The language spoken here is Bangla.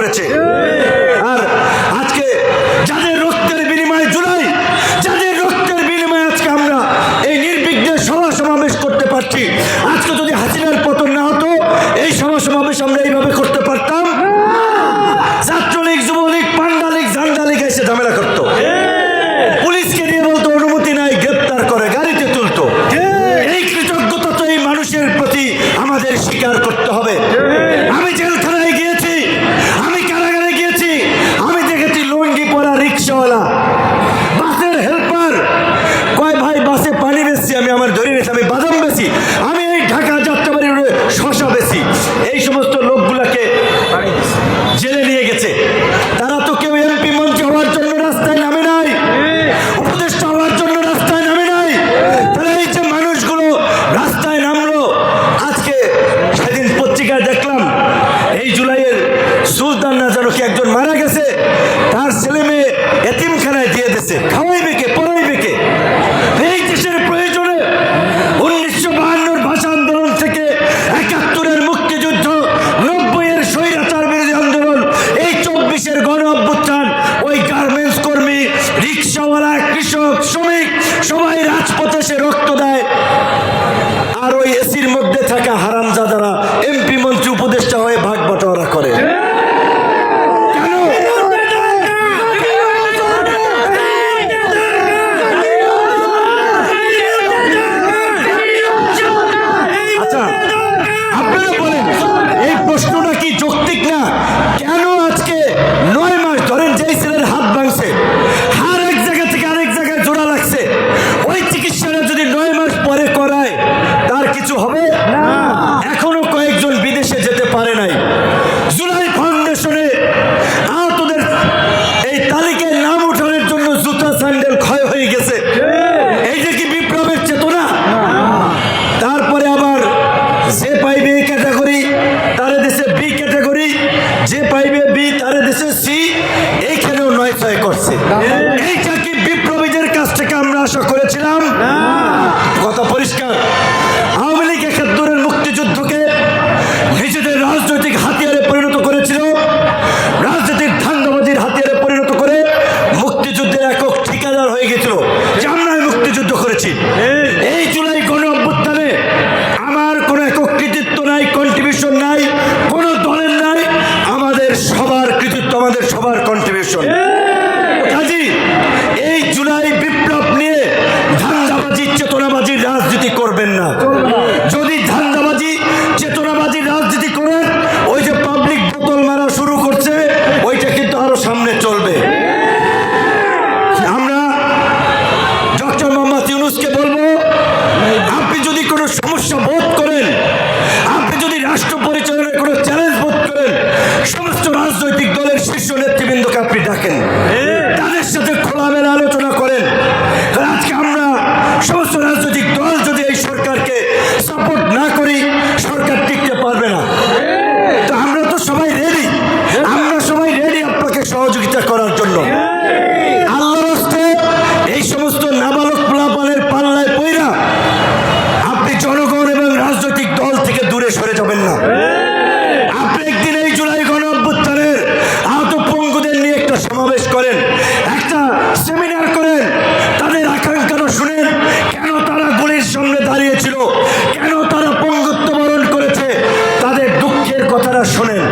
করেছে। আর আজকে যাদের রক্তের বিনিময়ে জুলাই, যাদের রক্তের বিনিময়ে আজকে আমরা এই নির্বিঘ্নে সভা সমাবেশ করতে পারছি, আজকে যদি হাসিনার পতন না হতো এই সভা সমাবেশ আমরা এইভাবে করতে পারতাম? ছাত্রলীগ, যুবলীগ, পান্ডালীগ, জান্ডালীগ এসে ঝামেলা করতো, পুলিশকে নিয়ে বলতো অনুমতি নাই, গ্রেপ্তার করে গাড়িতে তুলতো। এই কৃতজ্ঞতা তো এই মানুষের প্রতি আমাদের স্বীকার করতে হবে। আমি জেলখানায় গিয়েছি, আমি কারাগারে গিয়েছি, আমি দেখেছি লুঙ্গি পরা রিক্সাওয়ালা, বাসের হেল্পার, কয় ভাই বাসে পানি বেশি, আমি আমার ধরে নিয়েছি, আমি বাদাম বেশি, আমি এই ঢাকা যাত্রাবাড়ি শশা বেশি। এই সমস্ত লোকগুলাকে জেলে নিয়ে গেছে। তারা তো কেউ এমপি মন্ত্রী হওয়ার জন্য রাস্তায় নামে নাই, উপদেষ্টা হওয়ার জন্য রাস্তায় নামে নাই। তাহলে এই যে মানুষগুলো রাস্তায় নামলো, আজকে সেদিন পত্রিকায় দেখলাম এই জুলাইয়ের সুলতান না যেন কি একজন মারা গেছে, তার ছেলে মেয়ে এতিমখানায় দিয়ে দিয়েছে, খাওয়াইবে কে, পড়াইবে কে? এই দেশের প্রয়োজনে 1952 ভাষা আন্দোলন থেকে 71-এর মুক্তিযুদ্ধ, 90-এর স্বৈরাচার বিরোধী আন্দোলন, এই 24-এর গণ অভ্যুত্থান, ওই গার্মেন্টস কর্মী, রিক্সাওয়ালা, কৃষক, শ্রমিক সবাই রাজপথে এসে রক্ত দেয়। আর ওই এসির মধ্যে থাকা হারামজাদারা এমপি মন্ত্রী উপদেষ্টা হয়ে ভাগ বটোয়ারা করে। আচ্ছা, আপনারা বলেন এই প্রশ্নটা কি যৌক্তিক না? কেন আজকে 9 মাস ধরেন যেই ছেলের হাত ভাঙছে, হার এক জায়গা থেকে আরেক জায়গায় জোড়া লাগছে, ওই চিকিৎসাটা যদি 9 মাস পরে করায় তার কিছু হবে না? এখনো কয়েকজন বিদেশে যেতে পারে নাই। জুলাই ফাউন্ডেশনে আহতদের এই তালিকায় নাম উঠানোর জন্য জুতা স্যান্ডেল ক্ষয় হয়ে গেছে। এই যে কি বিপ্লবের চেতনা? তারপরে আবার যে পাইবে এ ক্যাটাগরি তারে দেশে বি ক্যাটাগরি, যে পাইবে বি তারে দেশে সি, এইখানেও 9-6 করছে। এইটা কি বিপ্লবীদের কাছ থেকে আমরা আশা করেছিলাম? কথা পরিষ্কার। আওয়ামী লীগ 71-এর মুক্তিযুদ্ধকে নিজেদের রাজনৈতিক হাতিয়ারে পরিণত করেছিল, রাজনৈতিক ধান্দাবাজির হাতিয়ারে পরিণত করে মুক্তিযুদ্ধের একক ঠিকাদার হয়ে গেছিল যে আমরাই মুক্তিযুদ্ধ করেছি। এই জুলাই গণ অভ্যুত্থানে আমার কোনো একক কৃতিত্ব নাই, কন্ট্রিবিউশন নাই, কোনো দলের নাই, আমাদের সবার কৃতিত্ব, আমাদের সবার কন্ট্রিবিউশন। কাজী এই জুলাই বিপ্লব নিয়ে ধান্দাবাজি, চেতনাবাজির রাজনীতি করবেন না। যদি ধান্দাবাজি, চেতনাবাজির রাজনীতি করেন, ওই যে পাবলিক বোতল মারা শুরু করছে, ওইটা কিন্তু আরো সামনে চলবে। আমরা ডক্টর মোহাম্মদ ইউনূসকে বলবো, আপনি যদি কোনো সমস্যা বোধ করেন, আপনি যদি রাষ্ট্র পরিচালনায় কোনো চ্যালেঞ্জ বোধ করেন, সমস্ত রাজনৈতিক দলের শীর্ষ নেতৃবৃন্দকে আপনি ডাকেন, তাদের সাথে খোলামেলা আলোচনা করেন। আজকে আমরা সমস্ত রাজনৈতিক দল যদি এই সরকারকে সাপোর্ট না করি, সরকার টিকতে পারবে না। তো আমরা তো সবাই রেডি, আমরা সবাই রেডি আপনাকে সহযোগিতা করার জন্য। আল্লাহর রাস্তে এই সমস্ত নাবালক পোলাপানের পাল্লায় পইরা আপনি জনগণ এবং রাজনৈতিক দল থেকে দূরে সরে যাবেন না। আপনি একদিন এই জুলাই গণ অভ্যুত্থানের আহত পঙ্গুদের নিয়ে একটা সমাবেশ করেন, একটা সেমিনার করেন, তাদের আকাঙ্ক্ষাটা শুনেন, কেন তারা গুলির সামনে দাঁড়িয়েছিল, কেন তারা পঙ্গুত্ব বরণ করেছে, তাদের দুঃখের কথাটা শোনেন।